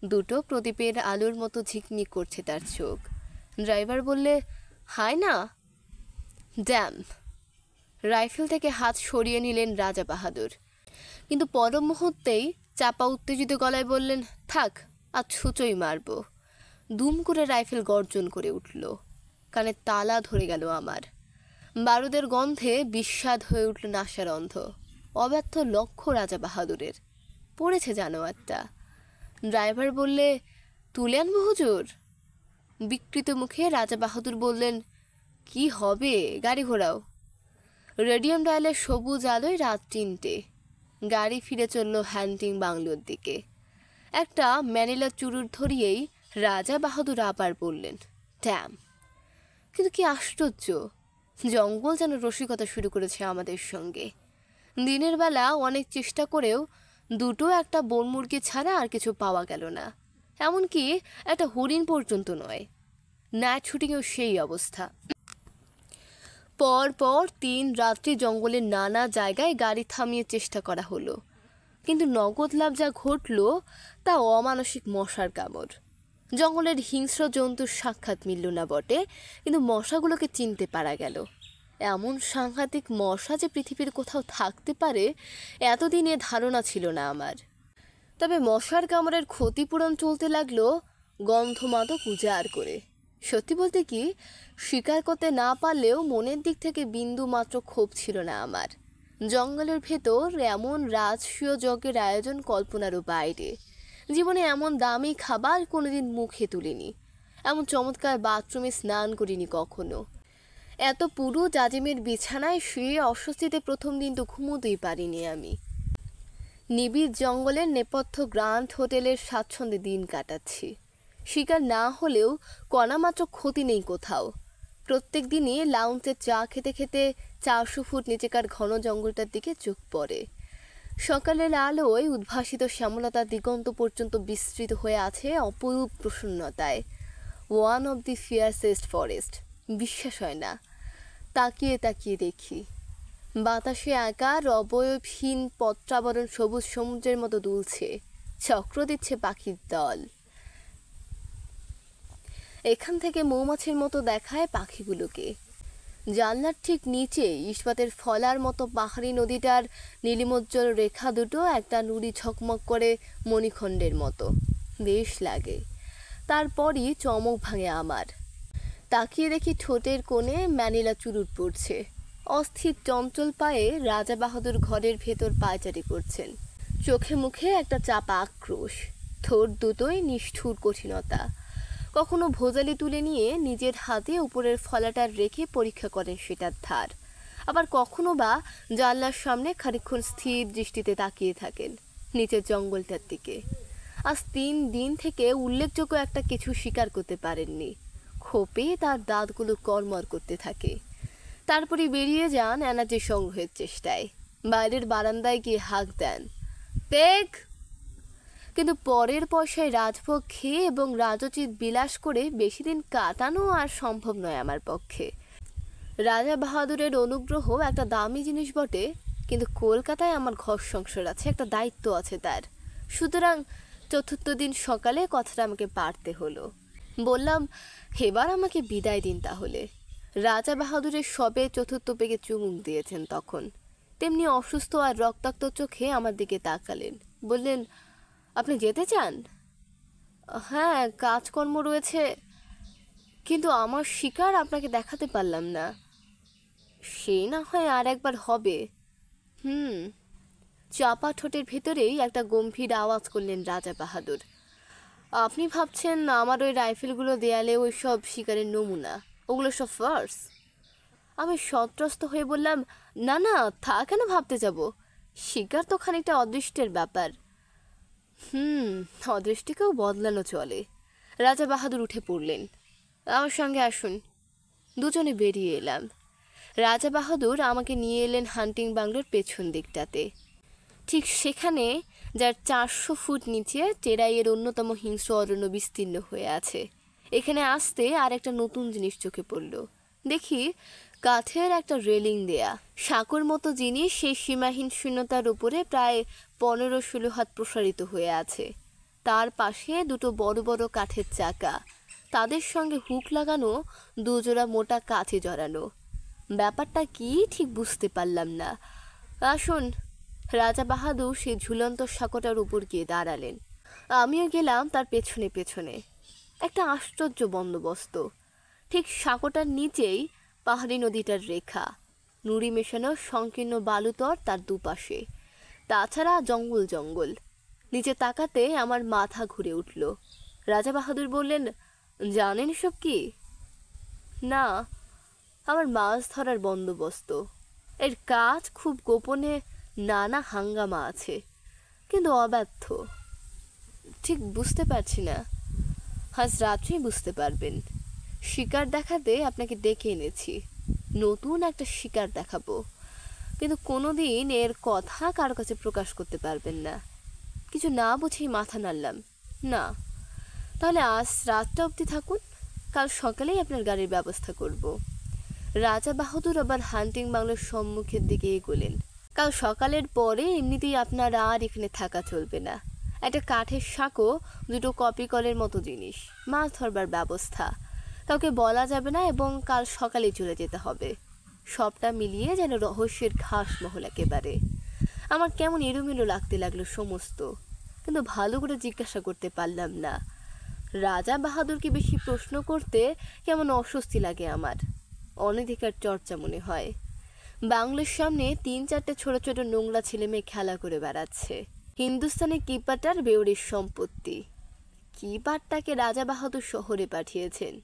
দুটো প্রদীপের আলোর মতো ঝিকমিক করছে তার চোখ। ড্রাইভার বললে, হায় না। ড্যাম। রাইফেল থেকে হাত সরিয়ে নিলেন রাজা বাহাদুর, কিন্তু পর মুহূর্তেই চাপা উত্তেজিত গলায় বললেন, থাক, আজ ছুঁচোই মারব। দুম করে রাইফেল গর্জন করে উঠল। কানে তালা ধরে গেল আমার। বারুদের গন্ধে বিস্বাদ হয়ে উঠল নাসার অন্ধ। অব্যর্থ লক্ষ্য রাজা বাহাদুরের। পড়েছে জানোয়ারটা। ড্রাইভার বললে, তুলে আনবো হুজুর? বিকৃত মুখে রাজা বাহাদুর বললেন, কি হবে, গাড়ি ঘোরাও। রেডিয়াম ডায়ালের সবুজ আলোয় রাত 3টে। গাড়ি ফিরে চলল হ্যান্টিং বাংলোর দিকে। একটা ম্যানিলা চুরুট ধরিয়েই রাজা বাহাদুর আবার বললেন, ড্যাম। কিন্তু কি আশ্চর্য, জঙ্গল যেন রসিকতা শুরু করেছে আমাদের সঙ্গে। দিনের বেলা অনেক চেষ্টা করেও দুটো একটা বন মুরগি ছাড়া আর কিছু পাওয়া গেল না। এমনকি একটা হরিণ পর্যন্ত নয়। নাইট শুটিংয়েও সেই অবস্থা। পর পর 3 রাত্রি জঙ্গলের নানা জায়গায় গাড়ি থামিয়ে চেষ্টা করা হলো, কিন্তু নগদ লাভ যা ঘটল তা অমানসিক মশার কামড়। জঙ্গলের হিংস্র জন্তুর সাক্ষাৎ মিলল না বটে, কিন্তু মশাগুলোকে চিনতে পারা গেল। এমন সাংঘাতিক মশা যে পৃথিবীর কোথাও থাকতে পারে এতদিনে ধারণা ছিল না আমার। তবে মশার কামড়ের ক্ষতিপূরণ চলতে লাগলো গন্ধমাদক উজাড় করে। সত্যি বলতে কি, শিকার করতে না পারলেও মনের দিক থেকে বিন্দু মাত্র ক্ষোভ ছিল না আমার। জঙ্গলের ভেতর এমন রাজকীয় যজ্ঞের আয়োজন কল্পনারও বাইরে। জীবনে এমন দামি খাবার কোনোদিন মুখে তুলিনি, এমন চমৎকার বাথরুমে স্নান করিনি কখনো। এত পুরো জাজিমের বিছানায় শুয়ে অস্বস্তিতে প্রথম দিন তো ঘুমোতেই পারিনি আমি। নিবিড় জঙ্গলের নেপথ্য গ্র্যান্ড হোটেলের স্বাচ্ছন্দ্যে দিন কাটাচ্ছি। শিকার না হলেও কণামাত্র ক্ষতি নেই কোথাও। প্রত্যেক দিনই লাউঞ্জে চা খেতে খেতে 400 ফুট নিচেকার ঘন জঙ্গলটার দিকে চোখ পড়ে। সকালের আলোয় উদ্ভাসিত শ্যামলতা দিগন্ত পর্যন্ত বিস্তৃত হয়ে আছে অপরূপ প্রসন্নতায়। One of the fiercest forest. বিশ্বাস হয় না। তাকিয়ে তাকিয়ে দেখি বাতাসে আকার অবয়বহীন পত্রাবরণ সবুজ সমুদ্রের মতো দুলছে, চক্র দিচ্ছে পাখির দল। এখান থেকে মৌমাছির মতো দেখায় পাখিগুলোকে। জানলার ঠিক নিচে ইস্পাতের ফলার মতো পাহাড়ি নদীটার নীলিমোজ্জ্বল রেখা দুটো একটা নুড়ি ঝকমক করে মণিখণ্ডের মতো বেশ লাগে। তারপরই চমক ভাঙে আমার। তাকিয়ে দেখি ঠোঁটের কোণে ম্যানিলা চুরুট পড়ছে। অস্থির চঞ্চল পায়ে রাজা বাহাদুর ঘরের ভেতর পায়চারি করছেন। চোখে মুখে একটা চাপা আক্রোশ, ঠোঁট দুটোই নিষ্ঠুর কঠিনতা। কখনো ভোজালি তুলে নিয়ে নিজের হাতে উপরের ফলাটা রেখে পরীক্ষা করেন সেটার ধার, আবার কখনো বা জানলার সামনে খানিকক্ষণ স্থির দৃষ্টিতে তাকিয়ে থাকেন নিচের জঙ্গলটার দিকে। আজ 3 দিন থেকে উল্লেখযোগ্য একটা কিছু স্বীকার করতে পারেননি। ক্ষোভে তার দাঁতগুলো কড়মড় করতে থাকে। তারপরে বেরিয়ে যান এনার্জি সংগ্রহের চেষ্টায়। বাইরের বারান্দায় গিয়ে হাঁক দেন, পেগ। কিন্তু পরের পয়সায় রাজভোগ খেয়ে এবং রাজোচিত বিলাস করে বেশি দিন কাটানো আর সম্ভব নয় আমার পক্ষে। রাজা বাহাদুরের অনুগ্রহ একটা দামি জিনিস বটে, কিন্তু কলকাতায় আমার ঘর সংসার আছে, একটা দায়িত্ব আছে তার। সুতরাং 4র্থ দিন সকালে কথাটা আমাকে পারতে হলো। বললাম, এবার আমাকে বিদায় দিন তাহলে। রাজা বাহাদুরের সবে 4র্থ পেগে চুমুক দিয়েছেন তখন। তেমনি অসুস্থ আর রক্তাক্ত চোখে আমার দিকে তাকালেন। বললেন, আপনি যেতে চান? হ্যাঁ, কাজকর্ম রয়েছে, কিন্তু আমার শিকার আপনাকে দেখাতে পারলাম না। সেই না হয় আর একবার হবে। চাপা ঠোঁটের ভেতরেই একটা গম্ভীর আওয়াজ করলেন রাজা বাহাদুর। আপনি ভাবছেন আমার ওই রাইফেলগুলো দেয়ালে ওই সব শিকারের নমুনা, ওগুলো সব ফার্স? আমি সন্ত্রস্ত হয়ে বললাম, না না, তা কেন ভাবতে যাব? শিকার তো খানিকটা অদৃষ্টের ব্যাপার। অদৃষ্টিকেও বদলানো চলে। রাজা বাহাদুর উঠে পড়লেন। আমার সঙ্গে আসুন। দুজনে বেরিয়ে এলাম। রাজা বাহাদুর আমাকে নিয়ে এলেন হান্টিং বাংলোর পেছন দিকটাতে, ঠিক সেখানে যার 400 ফুট নিচে চেরাইয়ের অন্যতম হিংস্র অরণ্য বিস্তীর্ণ হয়ে আছে। এখানে আসতে আর একটা নতুন জিনিস চোখে পড়ল। দেখি কাঠের একটা রেলিং দেয়া, সাঁকোর মতো জিনিস সেই সীমাহীন শূন্যতার উপরে প্রায় 15-16 হাত প্রসারিত হয়ে আছে। তার পাশে দুটো বড় বড় কাঠের চাকা, তাদের সঙ্গে হুক লাগানো 2 জোড়া মোটা কাঠে জড়ানো। ব্যাপারটা কি ঠিক বুঝতে পারলাম না। আসুন। রাজা বাহাদুর সেই ঝুলন্ত সাঁকোটার উপর গিয়ে দাঁড়ালেন। আমিও গেলাম তার পেছনে পেছনে। একটা আশ্চর্য বন্দোবস্ত। ঠিক সাঁকোটার নিচেই পাহাড়ি নদীটার রেখা, নুড়ি মেশানো সংকীর্ণ বালুতর তার দুপাশে। তাছাড়া জঙ্গল জঙ্গল। নিচে তাকাতে আমার মাথা ঘুরে উঠল। রাজা বাহাদুর বললেন, জানেন সব কি? না, আমার মাছ ধরার বন্দোবস্ত। এর কাজ খুব গোপনে, নানা হাঙ্গামা আছে, কিন্তু অব্যর্থ। ঠিক বুঝতে পারছি না। আজ রাত্রেই বুঝতে পারবেন। শিকার দেখাতে আপনাকে ডেকে এনেছি। নতুন একটা শিকার দেখাবো, কিন্তু কোনোদিন এর কথা কারো কাছে প্রকাশ করতে পারবেন না। কিছু না বুঝেই মাথা নাড়লাম। না, তাহলে আজ রাতটা অবধি থাকুন, কাল সকালেই আপনার গাড়ির ব্যবস্থা করব। রাজা বাহাদুর আবার হান্টিং বাংলোর সম্মুখের দিকে এগোলেন। কাল সকালের পরে এমনিতেই আপনার আর এখানে থাকা চলবে না। একটা কাঠের সাঁকো, দুটো কপি কলের মতো জিনিস, মাছ ধরবার ব্যবস্থা, কাউকে বলা যাবে না এবং কাল সকালেই চলে যেতে হবে। সবটা মিলিয়ে যেন রহস্যের ঘাস মহল একেবারে। আমার কেমন এলোমেলো লাগতে লাগলো সমস্ত, কিন্তু ভালো করে জিজ্ঞাসা করতে পারলাম না। রাজা বাহাদুরকে বেশি প্রশ্ন করতে কেমন অস্বস্তি লাগে আমার, অনধিকার চর্চা মনে হয়। বাংলোর সামনে 3-4টে ছোট ছোট নোংরা ছেলে মেয়ে খেলা করে বেড়াচ্ছে। হিন্দুস্তানি কিপাটার বেউরির সম্পত্তি। কিপারটাকে রাজা বাহাদুর শহরে পাঠিয়েছেন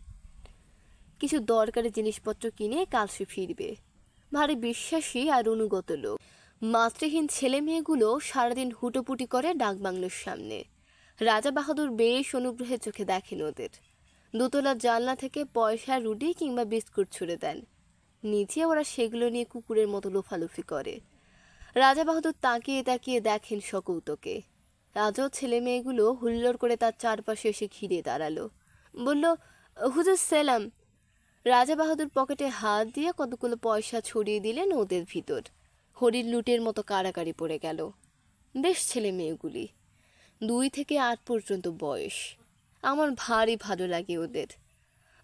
কিছু দরকারি জিনিসপত্র কিনে কাল সে ফিরবে। ভারী বিশ্বাসী আর অনুগত লোক। মাতৃহীন ছেলে মেয়েগুলো সারাদিন হুটোপুটি করে ডাকবাংলোর সামনে। রাজা বাহাদুর বেশ অনুগ্রহের চোখে দেখেন ওদের। দোতলার জানলা থেকে পয়সা, রুটি কিংবা বিস্কুট ছুড়ে দেন। নিচে ওরা সেগুলো নিয়ে কুকুরের মতো লোফালুফি করে। রাজা বাহাদুর তাকিয়ে তাকিয়ে দেখেন সকৌতকে। রাজাও ছেলে মেয়েগুলো হুল্লোড় করে তার চারপাশে এসে ঘিরে দাঁড়ালো। বলল, হুজুর সালাম। রাজা বাহাদুর পকেটে হাত দিয়ে কতগুলো পয়সা ছড়িয়ে দিলেন ওদের ভিতর। হরির লুটের মতো কাড়াকাড়ি পড়ে গেল। বেশ ছেলে মেয়েগুলি, 2 থেকে 8 পর্যন্ত বয়স। আমার ভারী ভালো লাগে ওদের।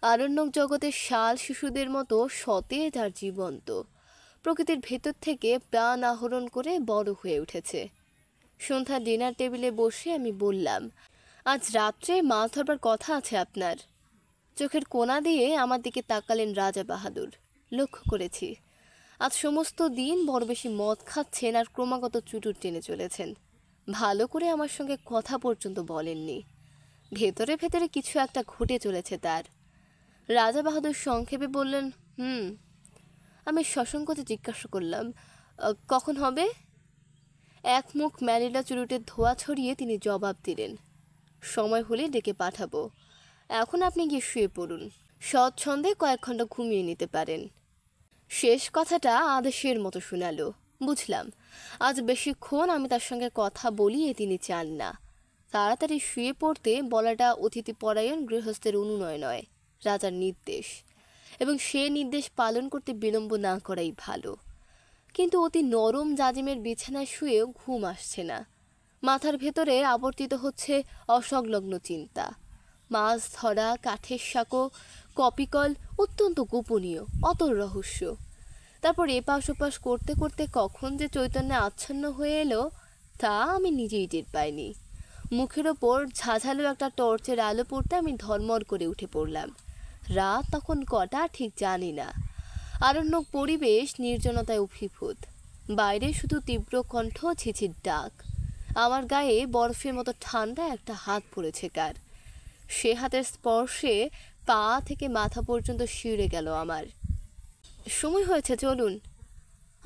আরণ্যক জগতের শাল শিশুদের মতো সতেজ আর জীবন্ত। প্রকৃতির ভেতর থেকে প্রাণ আহরণ করে বড় হয়ে উঠেছে। সন্ধ্যা ডিনার টেবিলে বসে আমি বললাম, আজ রাত্রে মাছ ধরবার কথা আছে আপনার। চোখের কোণা দিয়ে আমার দিকে তাকালেন রাজা বাহাদুর। লক্ষ্য করেছি আজ সমস্ত দিন বড় বেশি মদ খাচ্ছেন আর ক্রমাগত চুটুর টেনে চলেছেন। ভালো করে আমার সঙ্গে কথা পর্যন্ত বলেননি। ভেতরে ভেতরে কিছু একটা ঘটে চলেছে তার। রাজা বাহাদুর সংক্ষেপে বললেন, আমি সসংকোচে জিজ্ঞাসা করলাম, কখন হবে? এক মুখ ম্যানিলা চুরুটের ধোয়া ছড়িয়ে তিনি জবাব দিলেন, সময় হলে ডেকে পাঠাবো। এখন আপনি গিয়ে শুয়ে পড়ুন। সৎছন্দে কয়েক ঘন্টা ঘুমিয়ে নিতে পারেন। শেষ কথাটা আদেশের মতো শোনালো। বুঝলাম আজ বেশিক্ষণ আমি তার সঙ্গে কথা বলিয়ে তিনি চান না। তাড়াতাড়ি শুয়ে পড়তে বলাটা অতিথিপরায়ণ গৃহস্থের অনুনয় নয়, রাজার নির্দেশ, এবং সে নির্দেশ পালন করতে বিলম্ব না করাই ভালো। কিন্তু অতি নরম জাজিমের বিছানায় শুয়েও ঘুম আসছে না। মাথার ভেতরে আবর্তিত হচ্ছে অসংলগ্ন চিন্তা। মাছ ধরা, কাঠের সাঁকো, কপিকল অত্যন্ত গোপনীয়, অতল রহস্য। তারপর এপাশ ওপাশ করতে করতে কখন যে চৈতন্যে আচ্ছন্ন হয়ে এলো তা আমি নিজেই টের পাইনি। মুখের ওপর ঝাঝালো একটা টর্চের আলো পড়তে আমি ধর্মর করে উঠে পড়লাম। রাত তখন কটা ঠিক জানি না। আরণ্যক পরিবেশ নির্জনতায় অভিভূত। বাইরে শুধু তীব্র কণ্ঠ, ঝিঝির ডাক। আমার গায়ে বরফের মতো ঠান্ডা একটা হাত পড়েছে কার। সে হাতের স্পর্শে পা থেকে মাথা পর্যন্ত শিউরে গেল আমার। সময় হয়েছে, চলুন।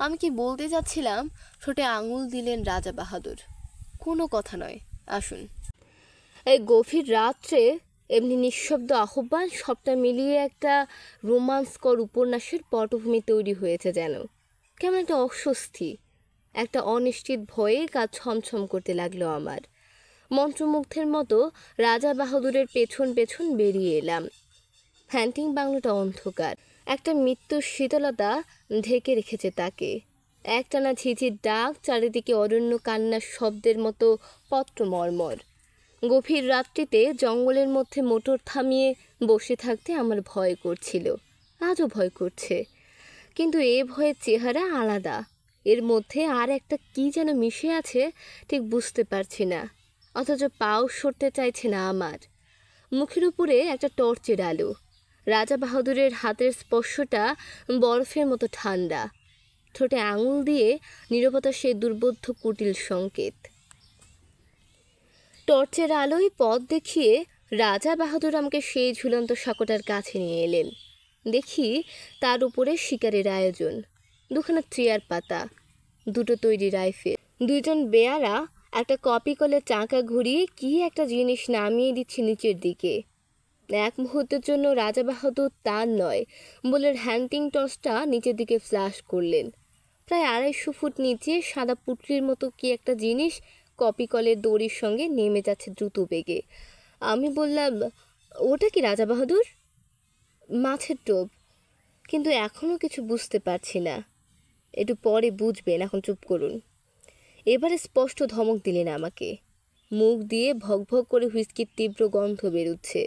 আমি কি বলতে যাচ্ছিলাম, ঠোঁটে আঙুল দিলেন রাজা বাহাদুর। কোনো কথা নয়, আসুন। এই গভীর রাত্রে এমনি নিঃশব্দ আহ্বান, সবটা মিলিয়ে একটা রোমাঞ্চকর উপন্যাসের পটভূমি তৈরি হয়েছে যেন। কেমন একটা অস্বস্তি, একটা অনিশ্চিত ভয়ে কাজ ছমছম করতে লাগলো আমার। মন্ত্রমুগ্ধের মতো রাজা বাহাদুরের পেছন পেছন বেরিয়ে এলাম। হ্যান্টিং বাংলোটা অন্ধকার। একটা মৃত্যুর শীতলতা ঢেকে রেখেছে তাকে। একটানা ঝিঝির ডাক, চারিদিকে অরণ্য কান্নার শব্দের মতো পত্র মর্মর। গভীর রাত্রিতে জঙ্গলের মধ্যে মোটর থামিয়ে বসে থাকতে আমার ভয় করছিল, আজও ভয় করছে। কিন্তু এ ভয়ের চেহারা আলাদা। এর মধ্যে আর একটা কি যেন মিশে আছে, ঠিক বুঝতে পারছি না। অথচ পাও সরতে চাইছে না আমার। মুখের উপরে একটা টর্চের আলো। রাজা বাহাদুরের হাতের স্পর্শটা বরফের মতো ঠান্ডা। ঠোঁটে আঙুল দিয়ে নীরবতা সেই দুর্বোধ্য কুটিল সংকেত। টর্চের আলোয় পথ দেখিয়ে রাজা বাহাদুর আমাকে সেই ঝুলন্ত সাঁকোটার কাছে নিয়ে এলেন। দেখি তার উপরে শিকারের আয়োজন। 2খানা চেয়ার পাতা, 2টো তৈরি রাইফেল, 2জন বেয়ারা একটা কপি কলে চাকা ঘুরিয়ে কি একটা জিনিস নামিয়ে দিচ্ছে নিচের দিকে। এক মুহূর্তের জন্য রাজা বাহাদুর তার নয় বলে হ্যান্টিং টর্চটা নিচের দিকে ফ্ল্যাশ করলেন। প্রায় 250 ফুট নিচে সাদা পুটলির মতো কি একটা জিনিস কপি কলের দড়ির সঙ্গে নেমে যাচ্ছে দ্রুত বেগে। আমি বললাম, ওটা কি রাজা বাহাদুর? মাছের টোপ, কিন্তু এখনও কিছু বুঝতে পারছি না। একটু পরে বুঝবেন, এখন চুপ করুন। এবারে স্পষ্ট ধমক দিলেন আমাকে। মুখ দিয়ে ভক ভক করে হুইস্কির তীব্র গন্ধ বেরুচ্ছে।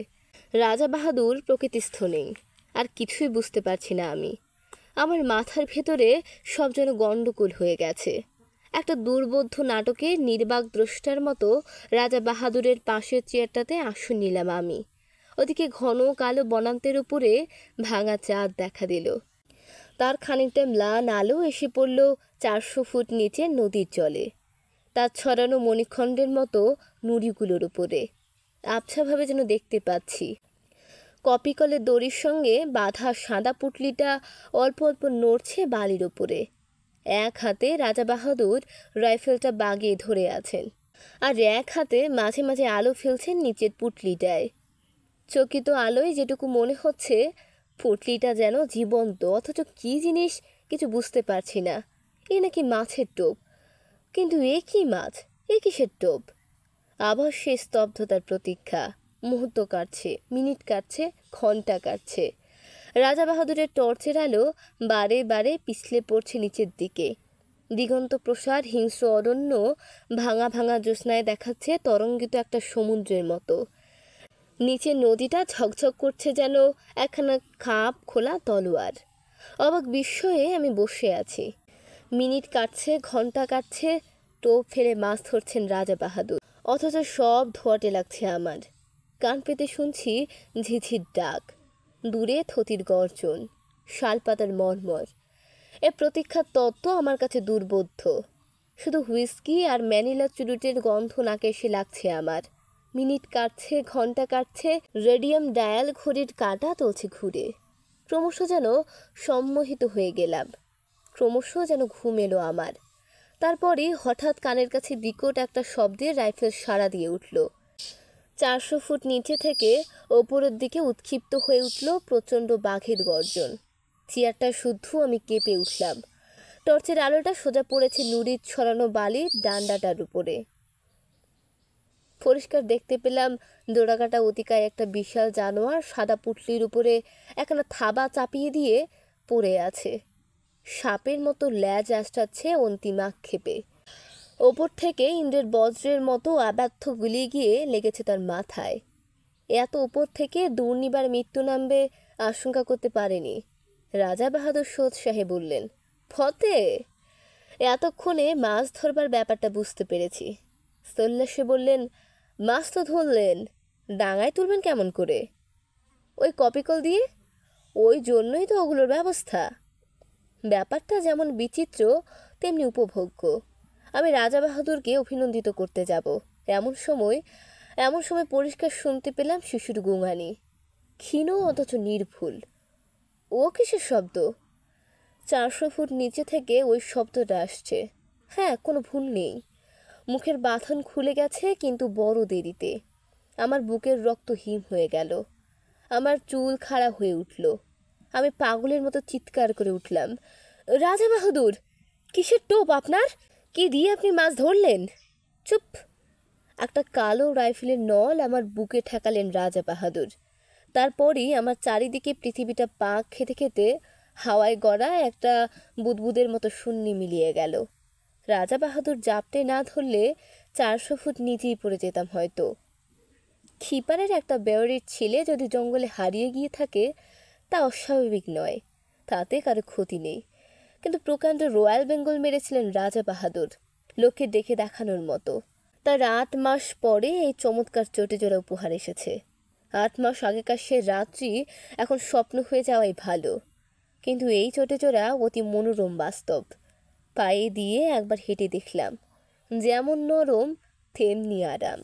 রাজা বাহাদুর প্রকৃতিস্থ নেই, আর কিছুই বুঝতে পারছি না আমি। আমার মাথার ভেতরে সব যেন গণ্ডগোল হয়ে গেছে। একটা দুর্বোধ্য নাটকে নির্বাক দ্রষ্টার মতো রাজা বাহাদুরের পাশের চেয়ারটাতে আসন নিলাম আমি। ওদিকে ঘন কালো বনান্তের উপরে ভাঙা চাঁদ দেখা দিল। তার খানিকটা ম্লান আলো এসে পড়ল 400 ফুট নিচে নদীর জলে, তার ছড়ানো মণিখণ্ডের মতো নুড়িগুলোর উপরে। আবছাভাবে যেন দেখতে পাচ্ছি কপিকলের দড়ির সঙ্গে বাঁধা সাদা পুটলিটা অল্প অল্প নড়ছে বালির ওপরে। এক হাতে রাজা বাহাদুর রাইফেলটা বাগিয়ে ধরে আছেন, আর এক হাতে মাঝে মাঝে আলো ফেলছেন নিচের পুটলিটায়। চকিত আলোয় যেটুকু মনে হচ্ছে পুটলিটা যেন জীবন্ত, অথচ কী জিনিস কিছু বুঝতে পারছি না। এ নাকি মাছের টোপ, কিন্তু এ কি মাছ, এ কিসের টোপ? আবার সে স্তব্ধতার প্রতীক্ষা। মুহূর্ত কাটছে, মিনিট কাটছে, ঘন্টা কাটছে। রাজা বাহাদুরের টর্চের আলো বারে বারে পিছলে পড়ছে নিচের দিকে। দিগন্ত প্রসার হিংস্র অরণ্য ভাঙা ভাঙা জ্যোৎস্নায় দেখাচ্ছে তরঙ্গিত একটা সমুদ্রের মতো। নিচে নদীটা ঝকঝক করছে যেন একখানা খাপ খোলা তলোয়ার। অবাক বিস্ময়ে আমি বসে আছি। মিনিট কাটছে, ঘন্টা কাটছে, টোপ ফেলে মাছ ধরছেন রাজা বাহাদুর, অথচ সব ধোয়াটে লাগছে আমার। কান পেতে শুনছি ঝিঝির ডাক, দূরে থতির গর্জন, শালপাতার মর্মর। এ প্রতীক্ষার তত্ত্ব আমার কাছে দুর্বোধ্য। শুধু হুইস্কি আর ম্যানিলা চুরুটের গন্ধ নাকে এসে লাগছে আমার। মিনিট কাটছে, ঘন্টা কাটছে, রেডিয়াম ডায়াল ঘড়ির কাঁটা চলছে ঘুরে। ক্রমশ যেন সম্মোহিত হয়ে গেলাম, ক্রমশ যেন ঘুম এলো আমার। তারপরে হঠাৎ কানের কাছে বিকট একটা শব্দে রাইফেল সাড়া দিয়ে উঠল। 400 ফুট নিচে থেকে ওপরের দিকে উৎক্ষিপ্ত হয়ে উঠল প্রচণ্ড বাঘের গর্জন। চেয়ারটা শুদ্ধ আমি কেঁপে উঠলাম। টর্চের আলোটা সোজা পড়েছে নুড়ির ছড়ানো বালির ডান্ডাটার উপরে। পরিষ্কার দেখতে পেলাম দোড়াকাটা অতিকায় একটা বিশাল জানোয়ার সাদা পুটলির উপরে একখানা থাবা চাপিয়ে দিয়ে পড়ে আছে। সাপের মতো ল্যাজ আঁচড়াচ্ছে অন্তিম আক্ষেপে। ওপর থেকে ইন্দ্রের বজ্রের মতো অব্যর্থ গুলি গিয়ে লেগেছে তার মাথায়। এত উপর থেকে দুর্নিবার মৃত্যু নামবে আশঙ্কা করতে পারেনি। রাজা বাহাদুর সোৎসাহে বললেন, ফতে, এতক্ষণে মাছ ধরবার ব্যাপারটা বুঝতে পেরেছি। সল্লাসে বললেন, মাছ তো ধরলেন, ডাঙায় তুলবেন কেমন করে? ওই কপিকল দিয়ে। ওই জন্যই তো ওগুলোর ব্যবস্থা। ব্যাপারটা যেমন বিচিত্র তেমনি উপভোগ্য। আমি রাজা বাহাদুরকে অভিনন্দিত করতে যাব, এমন সময় পরিষ্কার শুনতে পেলাম শিশুর গুঙানি, ক্ষীণ অথচ নির্ভুল। ও কিসের শব্দ? 400 ফুট নিচে থেকে ওই শব্দটা আসছে। হ্যাঁ, কোনো ভুল নেই। মুখের বাঁধন খুলে গেছে, কিন্তু বড় দেরিতে। আমার বুকের রক্ত হিম হয়ে গেল, আমার চুল খাড়া হয়ে উঠল। আমি পাগলের মতো চিৎকার করে উঠলাম, রাজা বাহাদুর, কিসের টোপ আপনার? কি দিয়ে আপনি মাছ ধরলেন? চুপ! একটা কালো রাইফেলের নল আমার বুকে ঠেকালেন রাজা বাহাদুর। তারপরই আমার চারিদিকে পৃথিবীটা পাক খেতে খেতে হাওয়ায় গড়া একটা বুদবুদের মতো শূন্য মিলিয়ে গেল। রাজা বাহাদুর জাপটে না ধরলে 400 ফুট নিচেই পড়ে যেতাম হয়তো। খিপারের একটা বেওয়ারির ছেলে যদি জঙ্গলে হারিয়ে গিয়ে থাকে তা অস্বাভাবিক নয়, তাতে কারো ক্ষতি নেই। কিন্তু প্রকাণ্ড রয়্যাল বেঙ্গল মেরেছিলেন রাজা বাহাদুর, লোককে দেখে দেখানোর মতো। তার 8 মাস পরে এই চমৎকার চটেজোড়া উপহার এসেছে। 8 মাস আগেকার সে রাত্রি এখন স্বপ্ন হয়ে যাওয়াই ভালো। কিন্তু এই চটেজোড়া অতি মনোরম বাস্তব। পায়ে দিয়ে একবার হেঁটে দেখলাম, যেমন নরম তেমনি আরাম।